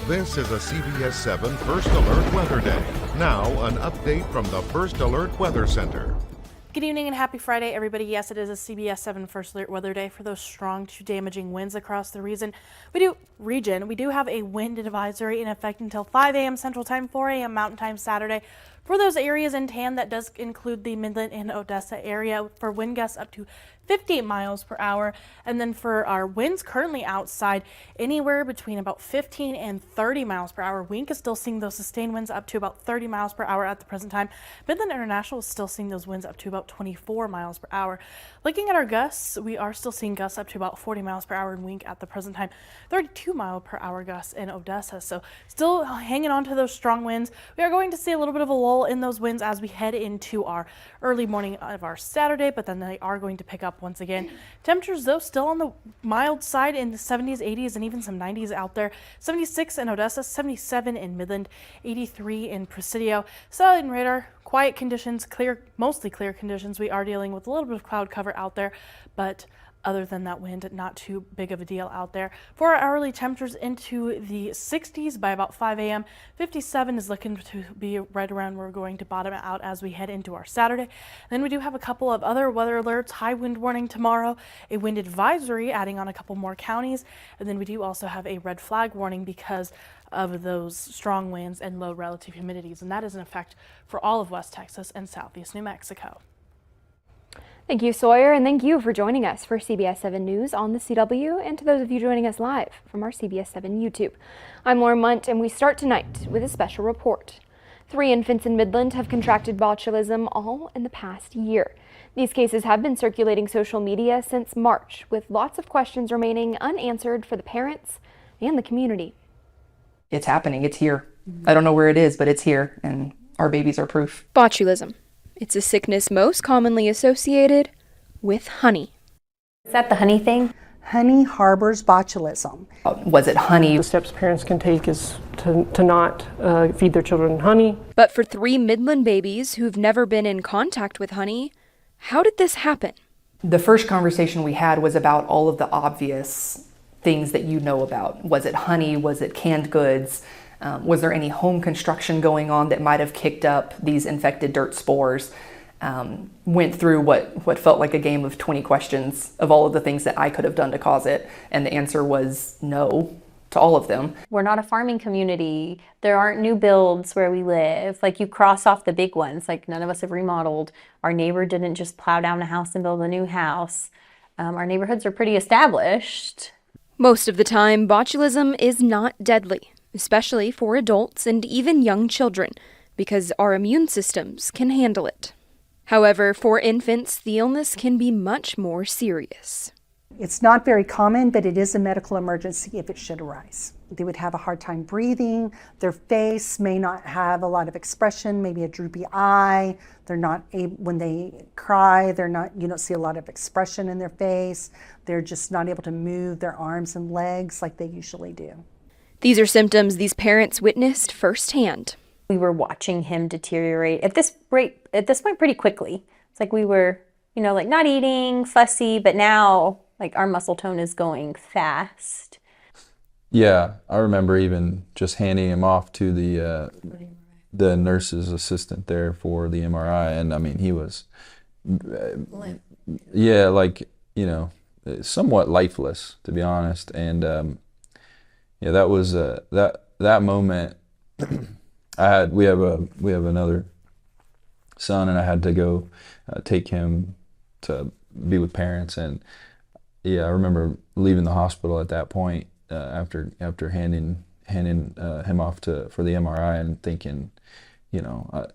This is a CBS7 First Alert Weather Day. Now, an update from the First Alert Weather Center. Good evening and happy Friday, everybody. Yes, it is a CBS7 First Alert Weather Day for those strong to damaging winds across the region. We do have a wind advisory in effect until 5 a.m. Central Time, 4 a.m. Mountain Time Saturday. For those areas in tan, that does include the Midland and Odessa area for wind gusts up to 50 miles per hour. And then for our winds currently outside, anywhere between about 15 and 30 miles per hour. Wink is still seeing those sustained winds up to about 30 miles per hour at the present time. Midland International is still seeing those winds up to about 24 miles per hour. Looking at our gusts, we are still seeing gusts up to about 40 miles per hour in Wink at the present time. 32 mile per hour gusts in Odessa. So still hanging on to those strong winds. We are going to see a little bit of a lull in those winds as we head into our early morning of our Saturday, but then they are going to pick up once again. Temperatures though still on the mild side in the 70s, 80s, and even some 90s out there. 76 in Odessa, 77 in Midland, 83 in Presidio. Satellite and radar, quiet conditions, clear, mostly clear conditions. We are dealing with a little bit of cloud cover out there, but other than that wind, not too big of a deal out there. For our hourly temperatures into the 60s by about 5 a.m. 57 is looking to be right around where we're going to bottom out as we head into our Saturday. Then we do have a couple of other weather alerts, high wind warning tomorrow, a wind advisory adding on a couple more counties, and then we do also have a red flag warning because of those strong winds and low relative humidities, and that is in effect for all of West Texas and Southeast New Mexico. Thank you, Sawyer, and thank you for joining us for CBS 7 News on the CW, and to those of you joining us live from our CBS 7 YouTube. I'm Lauren Munt, and we start tonight with a special report. 3 infants in Midland have contracted botulism all in the past year. These cases have been circulating social media since March, with lots of questions remaining unanswered for the parents and the community. It's happening. It's here. I don't know where it is, but it's here, and our babies are proof. Botulism. It's a sickness most commonly associated with honey. Is that the honey thing? Honey harbors botulism. Was it honey? The steps parents can take is to not feed their children honey. But for 3 Midland babies who've never been in contact with honey, how did this happen? The first conversation we had was about all of the obvious things that you know about. Was it honey? Was it canned goods? Was there any home construction going on that might have kicked up these infected dirt spores? Went through what felt like a game of 20 questions of all of the things that I could have done to cause it, and the answer was no to all of them. We're not a farming community. There aren't new builds where we live. Like, you cross off the big ones. Like, none of us have remodeled. Our neighbor didn't just plow down a house and build a new house. Our neighborhoods are pretty established. Most of the time, botulism is not deadly, especially for adults and even young children, because our immune systems can handle it. However, for infants, the illness can be much more serious. It's not very common, but it is a medical emergency if it should arise. They would have a hard time breathing. Their face may not have a lot of expression, maybe a droopy eye. They're not able, when they cry, you don't see a lot of expression in their face. They're just not able to move their arms and legs like they usually do. These are symptoms these parents witnessed firsthand. We were watching him deteriorate at this point pretty quickly. It's like we were, like not eating, fussy, but now like our muscle tone is going fast. Yeah, I remember even just handing him off to the nurse's assistant there for the MRI, and I mean he was, somewhat lifeless, to be honest, and yeah, that was that moment. We have another son, and I had to go take him to be with parents, and yeah, I remember leaving the hospital at that point after handing him off for the MRI and thinking, I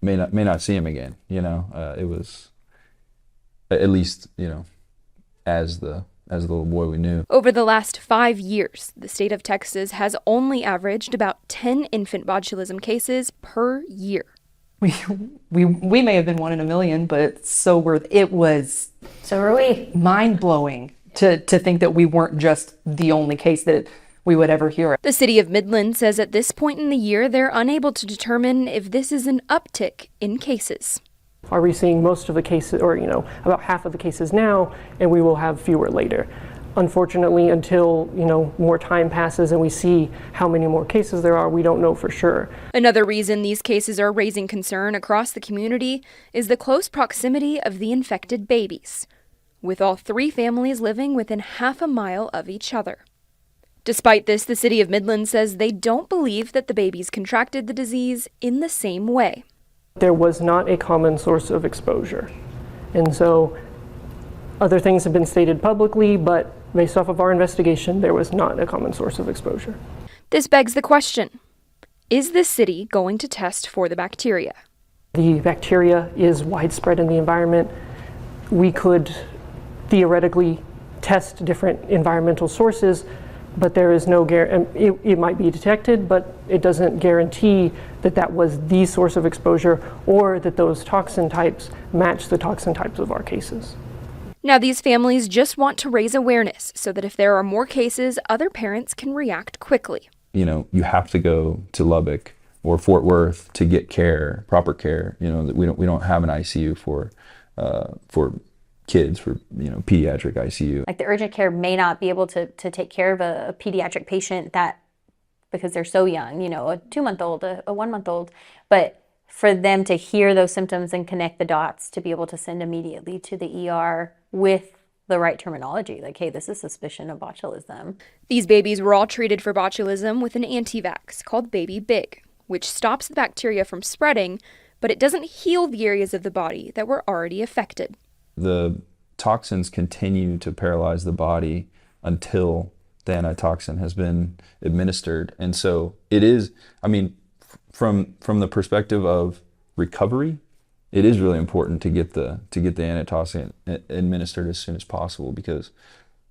may not see him again. It was at least as the little boy we knew. Over the last 5 years, the state of Texas has only averaged about 10 infant botulism cases per year. We may have been 1 in a million, but so were we. Mind-blowing to think that we weren't just the only case that we would ever hear. The city of Midland says at this point in the year, they're unable to determine if this is an uptick in cases. Are we seeing most of the cases, or about half of the cases now, and we will have fewer later? unfortunately, until, more time passes and we see how many more cases there are, we don't know for sure. Another reason these cases are raising concern across the community is the close proximity of the infected babies, with all 3 families living within half a mile of each other. Despite this, the city of Midland says they don't believe that the babies contracted the disease in the same way. There was not a common source of exposure. And so other things have been stated publicly, but based off of our investigation, there was not a common source of exposure. This begs the question, is the city going to test for the bacteria? The bacteria is widespread in the environment. We could theoretically test different environmental sources, but there is no guarantee. It might be detected, but it doesn't guarantee that that was the source of exposure or that those toxin types match the toxin types of our cases. Now, these families just want to raise awareness so that if there are more cases, other parents can react quickly. You have to go to Lubbock or Fort Worth to get care, proper care. We don't have an ICU for kids, for pediatric ICU. Like the urgent care may not be able to take care of a pediatric patient because they're so young, a 2-month-old, a 1-month-old, but for them to hear those symptoms and connect the dots to be able to send immediately to the ER with the right terminology, like, hey, this is suspicion of botulism. These babies were all treated for botulism with an anti-vax called Baby Big, which stops the bacteria from spreading, but it doesn't heal the areas of the body that were already affected. The toxins continue to paralyze the body until the antitoxin has been administered. And so it is, from the perspective of recovery, it is really important to get the antitoxin administered as soon as possible, because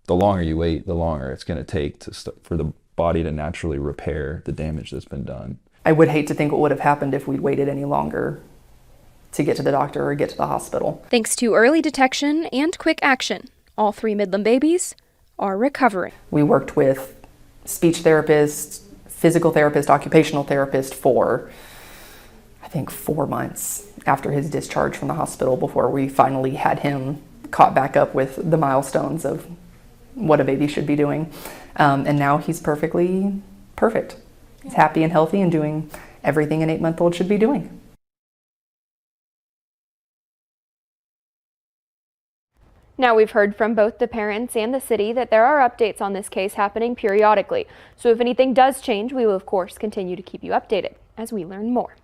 the longer you wait, the longer it's going to take for the body to naturally repair the damage that's been done. I would hate to think what would have happened if we'd waited any longer to get to the doctor or get to the hospital. Thanks to early detection and quick action, all 3 Midland babies are recovering. We worked with speech therapists, physical therapist, occupational therapist for, I think, 4 months after his discharge from the hospital before we finally had him caught back up with the milestones of what a baby should be doing. And now he's perfect. He's happy and healthy and doing everything an 8-month-old should be doing. Now, we've heard from both the parents and the city that there are updates on this case happening periodically. So if anything does change, we will, of course, continue to keep you updated as we learn more.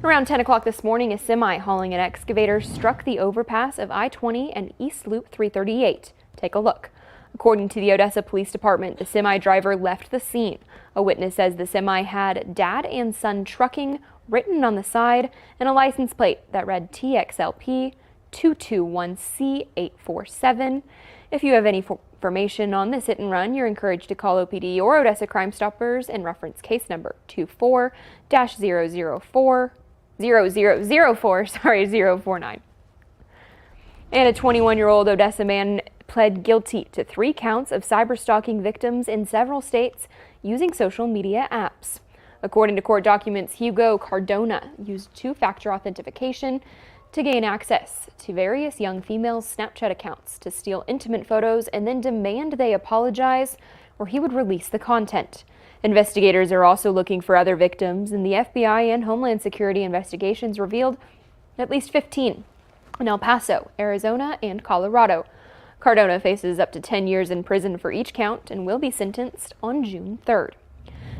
Around 10 o'clock this morning, a semi hauling an excavator struck the overpass of I-20 and East Loop 338. Take a look. According to the Odessa Police Department, the semi driver left the scene. A witness says the semi had "Dad and Son Trucking" written on the side and a license plate that read TXLP 221C847. If you have any information on this hit and run, you're encouraged to call OPD or Odessa Crime Stoppers and reference case number 24-004-049. And a 21-year-old Odessa man pled guilty to 3 counts of cyberstalking victims in several states using social media apps. According to court documents, Hugo Cardona used 2-factor authentication to gain access to various young females' Snapchat accounts to steal intimate photos and then demand they apologize or he would release the content. Investigators are also looking for other victims, and the FBI and Homeland Security investigations revealed at least 15 in El Paso, Arizona, and Colorado. Cardona faces up to 10 years in prison for each count and will be sentenced on June 3rd.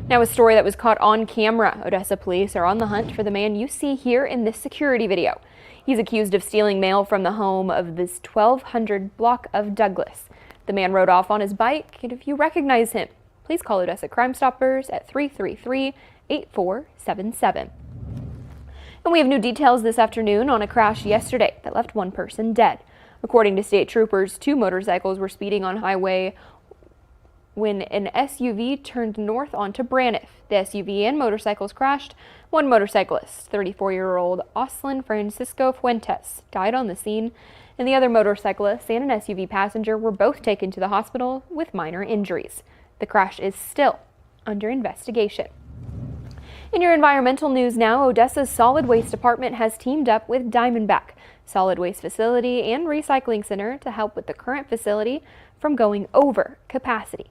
Now, a story that was caught on camera. Odessa police are on the hunt for the man you see here in this security video. He's accused of stealing mail from the home of this 1200 block of Douglas. The man rode off on his bike, and if you recognize him, please call Odessa Crime Stoppers at 333-8477. And we have new details this afternoon on a crash yesterday that left 1 person dead. According to state troopers, 2 motorcycles were speeding on highway when an SUV turned north onto Braniff. The SUV and motorcycles crashed. 1 motorcyclist, 34-year-old Oslin Francisco Fuentes, died on the scene, and the other motorcyclist and an SUV passenger were both taken to the hospital with minor injuries. The crash is still under investigation. In your environmental news now, Odessa's Solid Waste Department has teamed up with Diamondback solid waste facility, and recycling center to help with the current facility from going over capacity.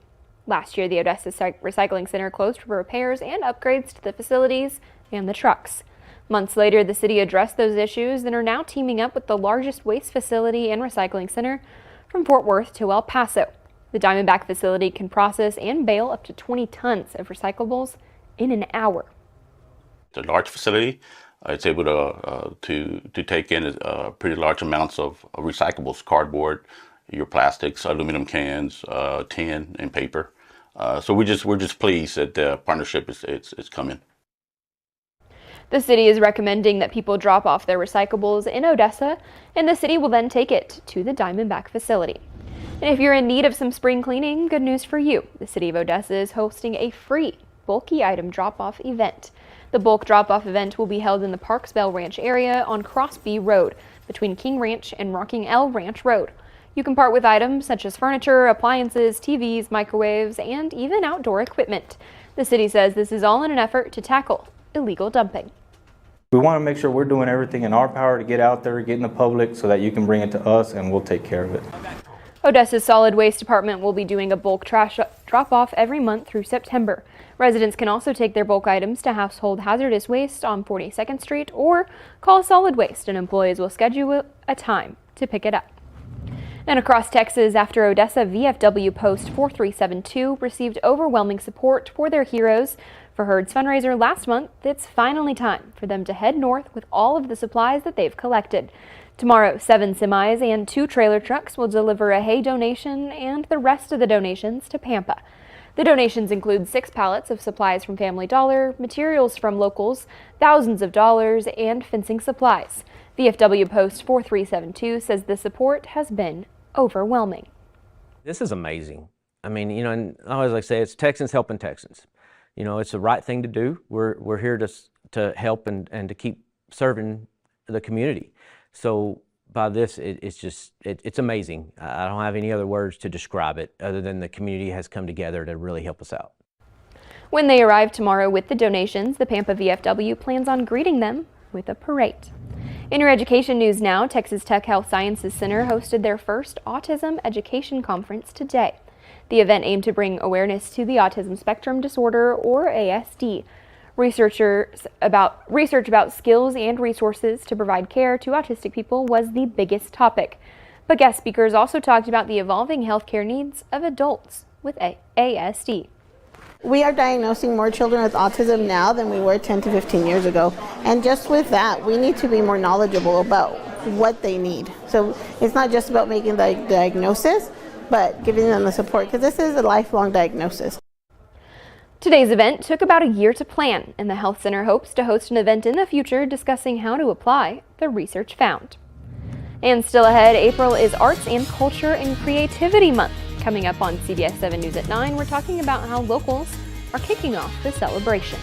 Last year, the Odessa Recycling Center closed for repairs and upgrades to the facilities and the trucks. Months later, the city addressed those issues and are now teaming up with the largest waste facility and recycling center from Fort Worth to El Paso. The Diamondback facility can process and bale up to 20 tons of recyclables in an hour. It's a large facility. It's able to take in pretty large amounts of recyclables, cardboard, your plastics, aluminum cans, tin, and paper. So we're just pleased that the partnership is coming. The city is recommending that people drop off their recyclables in Odessa, and the city will then take it to the Diamondback facility. And if you're in need of some spring cleaning, good news for you. The city of Odessa is hosting a free bulky item drop-off event. The bulk drop-off event will be held in the Parksville Ranch area on Crossby Road between King Ranch and Rocking L Ranch Road. You can part with items such as furniture, appliances, TVs, microwaves, and even outdoor equipment. The city says this is all in an effort to tackle illegal dumping. We want to make sure we're doing everything in our power to get out there, get in the public so that you can bring it to us and we'll take care of it. Odessa's Solid Waste Department will be doing a bulk trash drop-off every month through September. Residents can also take their bulk items to Household Hazardous Waste on 42nd Street or call Solid Waste and employees will schedule a time to pick it up. And across Texas, after Odessa VFW Post 4372 received overwhelming support for their Heroes for Herds fundraiser last month, it's finally time for them to head north with all of the supplies that they've collected. Tomorrow, 7 semis and 2 trailer trucks will deliver a hay donation and the rest of the donations to Pampa. The donations include 6 pallets of supplies from Family Dollar, materials from locals, thousands of dollars, and fencing supplies. VFW Post 4372 says the support has been overwhelming. This is amazing. I mean, you know, and I always like to say it's Texans helping Texans. You know, it's the right thing to do. We're here to help and to keep serving the community. So by this, it's amazing. I don't have any other words to describe it other than the community has come together to really help us out. When they arrive tomorrow with the donations, the Pampa VFW plans on greeting them with a parade. In your education news now, Texas Tech Health Sciences Center hosted their first Autism Education Conference today. The event aimed to bring awareness to the autism spectrum disorder, or ASD. Research about skills and resources to provide care to autistic people was the biggest topic. But guest speakers also talked about the evolving healthcare needs of adults with ASD. We are diagnosing more children with autism now than we were 10 to 15 years ago. And just with that, we need to be more knowledgeable about what they need. So it's not just about making the diagnosis, but giving them the support, because this is a lifelong diagnosis. Today's event took about a year to plan, and the Health Center hopes to host an event in the future discussing how to apply the research found. And still ahead, April is Arts and Culture and Creativity Month. Coming up on CBS 7 News at 9, we're talking about how locals are kicking off the celebration.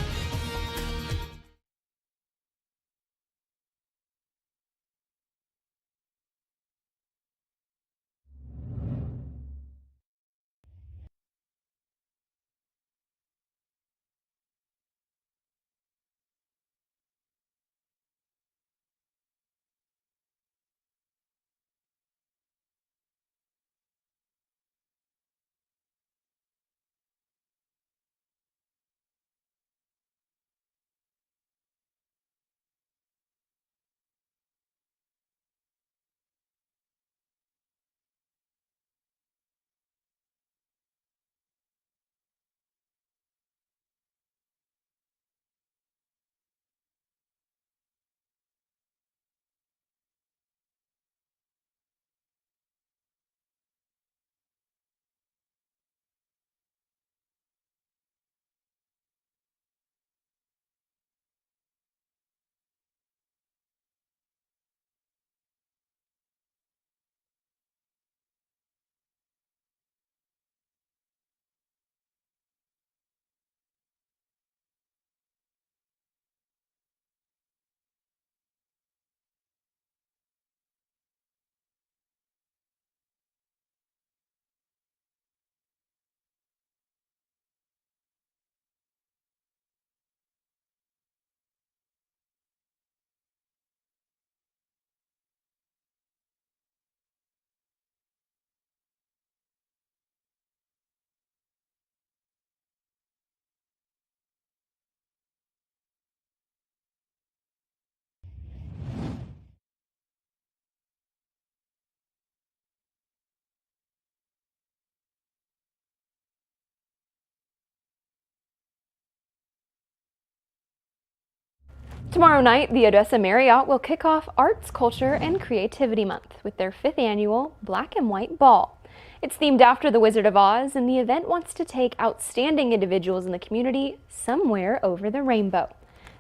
Tomorrow night, the Odessa Marriott will kick off Arts, Culture, and Creativity Month with their 5th annual Black and White Ball. It's themed after The Wizard of Oz, and the event wants to take outstanding individuals in the community somewhere over the rainbow.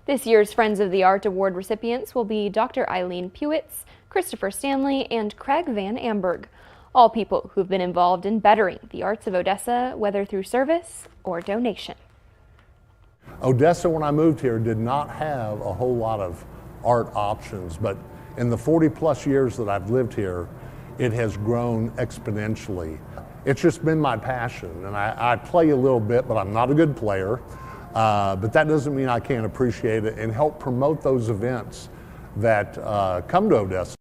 This year's Friends of the Art Award recipients will be Dr. Eileen Pewitz, Christopher Stanley, and Craig Van Amberg, all people who've been involved in bettering the arts of Odessa, whether through service or donation. Odessa, when I moved here, did not have a whole lot of art options, but in the 40+ years that I've lived here, it has grown exponentially. It's just been my passion, and I play a little bit, but I'm not a good player, but that doesn't mean I can't appreciate it and help promote those events that come to Odessa.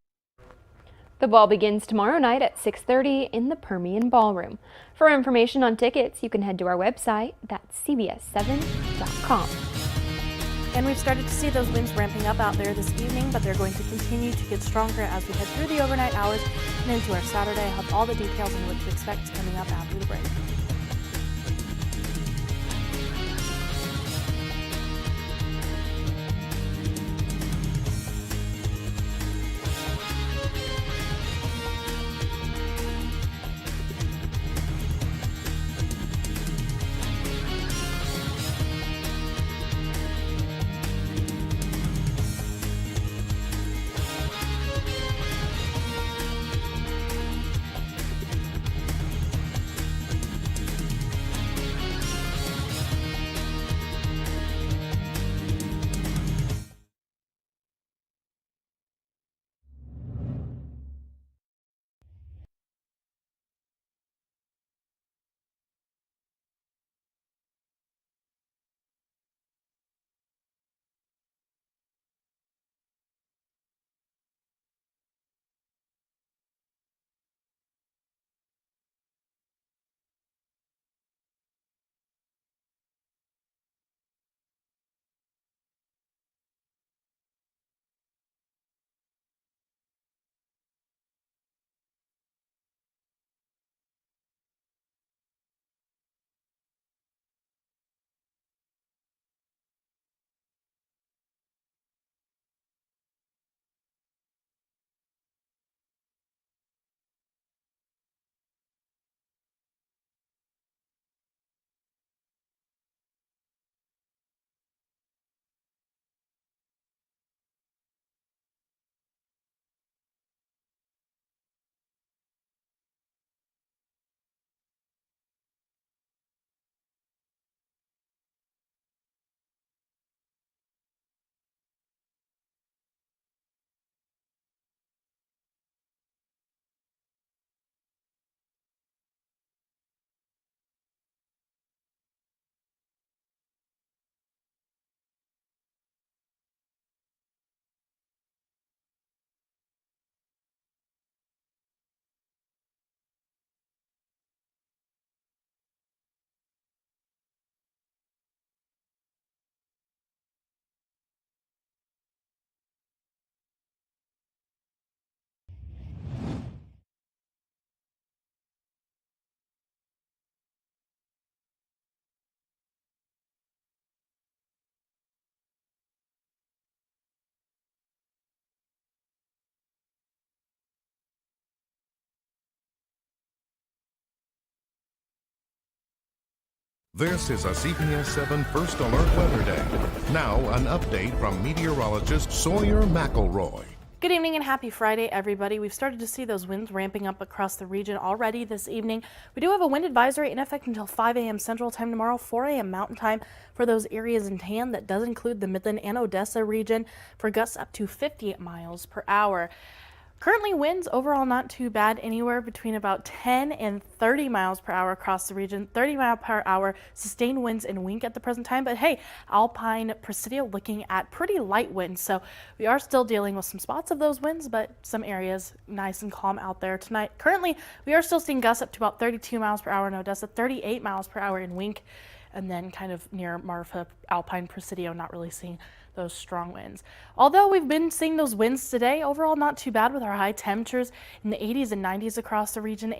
The ball begins tomorrow night at 6:30 in the Permian Ballroom. For information on tickets, you can head to our website, that's CBS7.com. And we've started to see those winds ramping up out there this evening, but they're going to continue to get stronger as we head through the overnight hours and into our Saturday. I'll have all the details on what to expect coming up after the break. This is a CBS 7 First Alert Weather Day. Now, an update from meteorologist Sawyer McElroy. Good evening and happy Friday, everybody. We've started to see those winds ramping up across the region already this evening. We do have a wind advisory in effect until 5 a.m. Central Time tomorrow, 4 a.m. Mountain Time for those areas in tan. That does include the Midland and Odessa region for gusts up to 50 miles per hour. Currently, winds overall not too bad, anywhere between about 10 and 30 miles per hour across the region. 30 mile per hour sustained winds in Wink at the present time. But hey, Alpine Presidio looking at pretty light winds. So we are still dealing with some spots of those winds, but some areas nice and calm out there tonight. Currently, we are still seeing gusts up to about 32 miles per hour in Odessa, 38 miles per hour in Wink, and then kind of near Marfa, Alpine Presidio, not really seeing those strong winds. Although we've been seeing those winds today, overall not too bad with our high temperatures in the 80s and 90s across the region.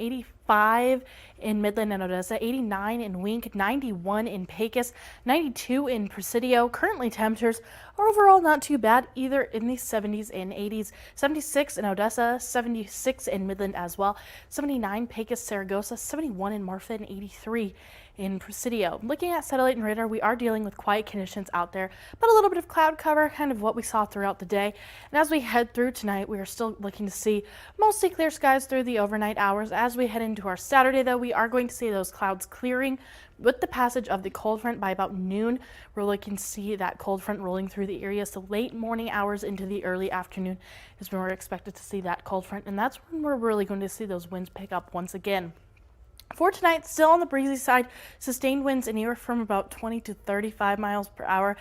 85 in Midland and Odessa, 89 in Wink, 91 in Pecos, 92 in Presidio. Currently temperatures are overall not too bad either, in the 70s and 80s. 76 in Odessa, 76 in Midland as well, 79 Pecos, Saragossa, 71 in Marfa, and 83 in Presidio. Looking at satellite and radar, we are dealing with quiet conditions out there, but a little bit of cloud cover, kind of what we saw throughout the day. And as we head through tonight, we are still looking to see mostly clear skies through the overnight hours. As we head into our Saturday, though, we are going to see those clouds clearing with the passage of the cold front. By about noon, we're looking to see that cold front rolling through the area. So late morning hours into the early afternoon is when we're expected to see that cold front, and that's when we're really going to see those winds pick up once again. For tonight, still on the breezy side, sustained winds anywhere from about 20 to 35 miles per hour.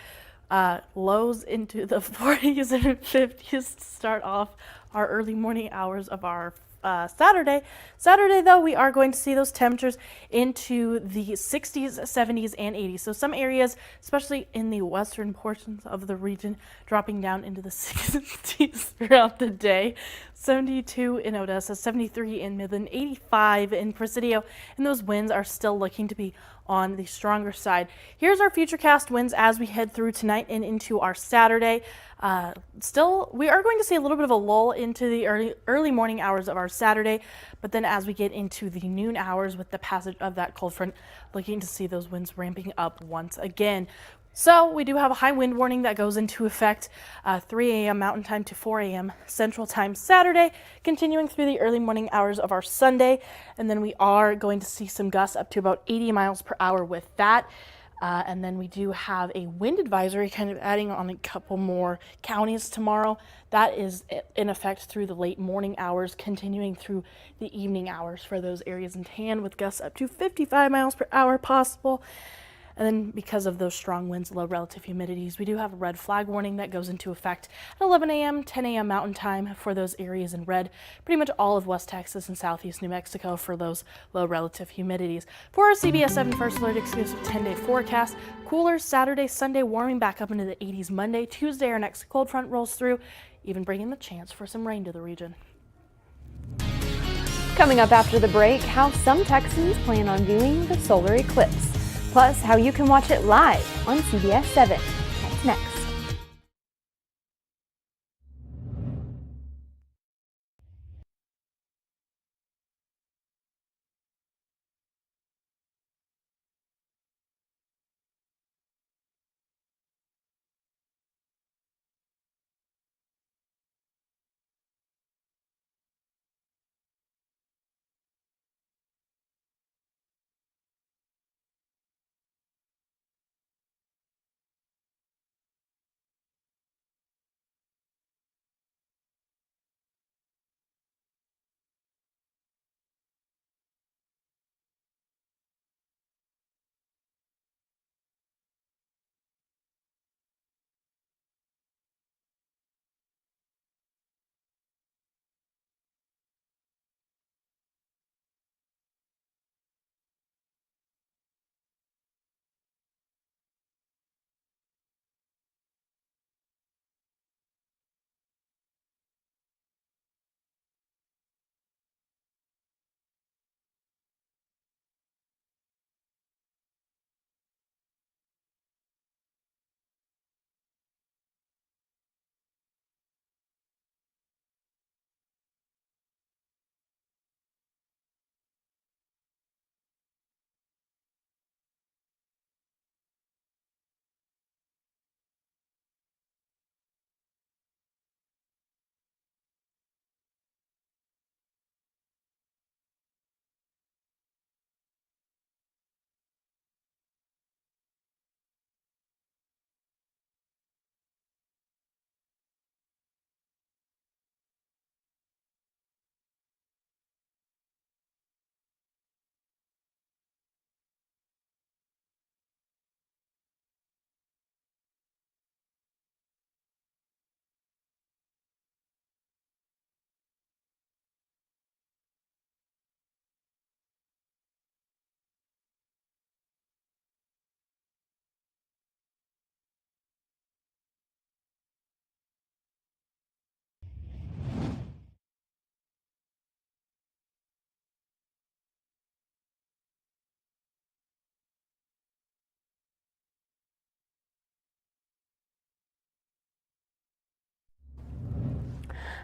Lows into the 40s and 50s to start off our early morning hours of our Saturday. Saturday, though, we are going to see those temperatures into the 60s, 70s, and 80s. So some areas, especially in the western portions of the region, dropping down into the 60s throughout the day. 72 in Odessa, 73 in Midland, 85 in Presidio, and those winds are still looking to be on the stronger side. Here's our futurecast winds as we head through tonight and into our Saturday. Still, we are going to see a little bit of a lull into the early morning hours of our Saturday, but then as we get into the noon hours with the passage of that cold front, looking to see those winds ramping up once again. So we do have a high wind warning that goes into effect 3 a.m. Mountain Time to 4 a.m. Central Time Saturday, continuing through the early morning hours of our Sunday. And then we are going to see some gusts up to about 80 miles per hour with that. And then we do have a wind advisory kind of adding on a couple more counties tomorrow. That is in effect through the late morning hours, continuing through the evening hours for those areas in tan, with gusts up to 55 miles per hour possible. And then because of those strong winds, low relative humidities, we do have a red flag warning that goes into effect at 11 a.m., 10 a.m. Mountain Time for those areas in red. Pretty much all of West Texas and Southeast New Mexico for those low relative humidities. For our CBS7 First Alert exclusive 10-day forecast, cooler Saturday, Sunday, warming back up into the 80s Monday. Tuesday, our next cold front rolls through, even bringing the chance for some rain to the region. Coming up after the break, how some Texans plan on viewing the solar eclipse. Plus, how you can watch it live on CBS 7. That's next.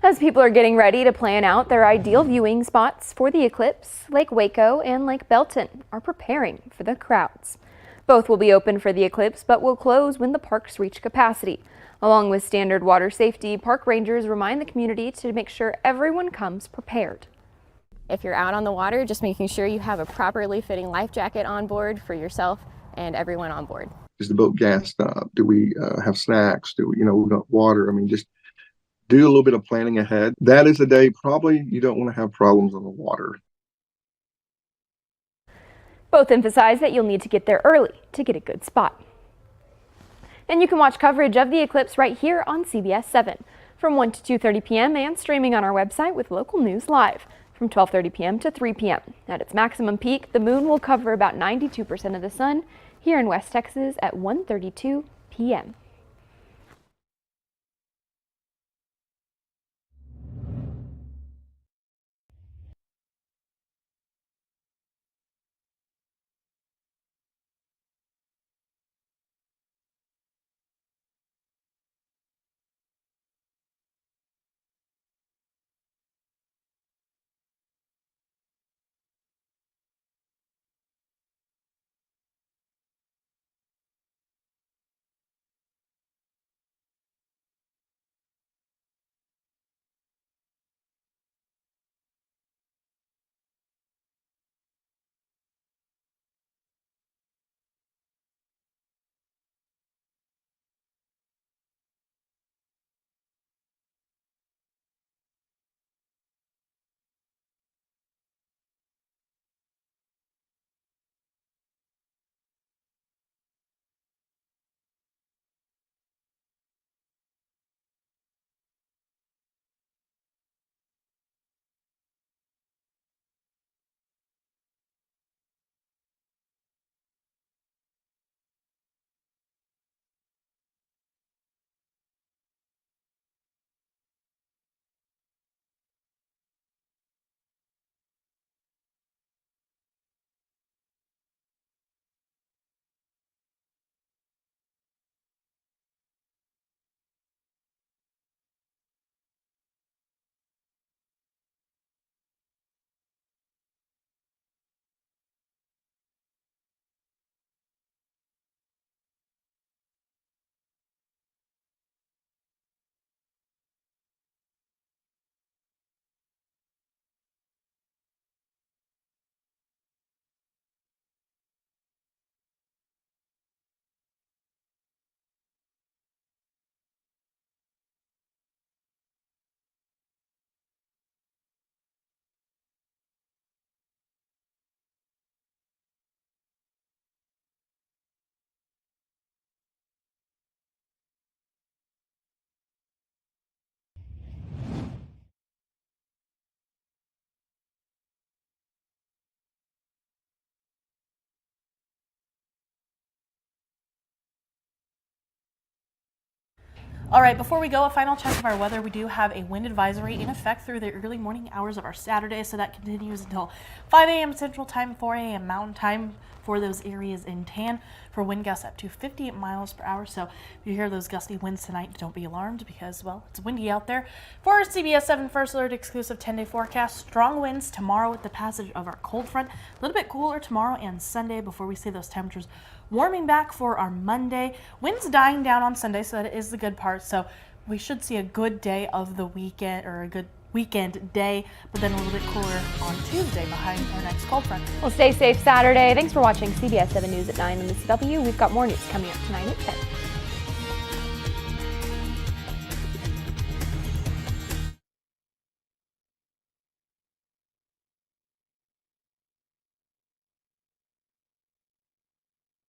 As people are getting ready to plan out their ideal viewing spots for the eclipse, Lake Waco and Lake Belton are preparing for the crowds. Both will be open for the eclipse, but will close when the parks reach capacity. Along with standard water safety, park rangers remind the community to make sure everyone comes prepared. If you're out on the water, just making sure you have a properly fitting life jacket on board for yourself and everyone on board. Is the boat gassed up? Do we have snacks? Do we, we got water? I mean, just do a little bit of planning ahead. That is a day probably you don't want to have problems on the water. Both emphasize that you'll need to get there early to get a good spot. And you can watch coverage of the eclipse right here on CBS7 from 1 to 2:30 p.m. and streaming on our website with local news live from 12:30 p.m. to 3 p.m. At its maximum peak, the moon will cover about 92% of the sun here in West Texas at 1:32 p.m. All right, before we go, a final check of our weather. We do have a wind advisory in effect through the early morning hours of our Saturday, so that continues until 5 a.m. Central Time, 4 a.m. Mountain Time for those areas in tan, for wind gusts up to 50 miles per hour. So if you hear those gusty winds tonight, don't be alarmed because, well, it's windy out there. For our CBS 7 First Alert exclusive 10-day forecast, strong winds tomorrow with the passage of our cold front. A little bit cooler tomorrow and Sunday before we see those temperatures warming back for our Monday. Winds dying down on Sunday, so that is the good part. So we should see a good day of the weekend, or a good weekend day, but then a little bit cooler on Tuesday behind our next cold front. Well, stay safe Saturday. Thanks for watching CBS 7 News at 9 on the CW. We've got more news coming up tonight at 10.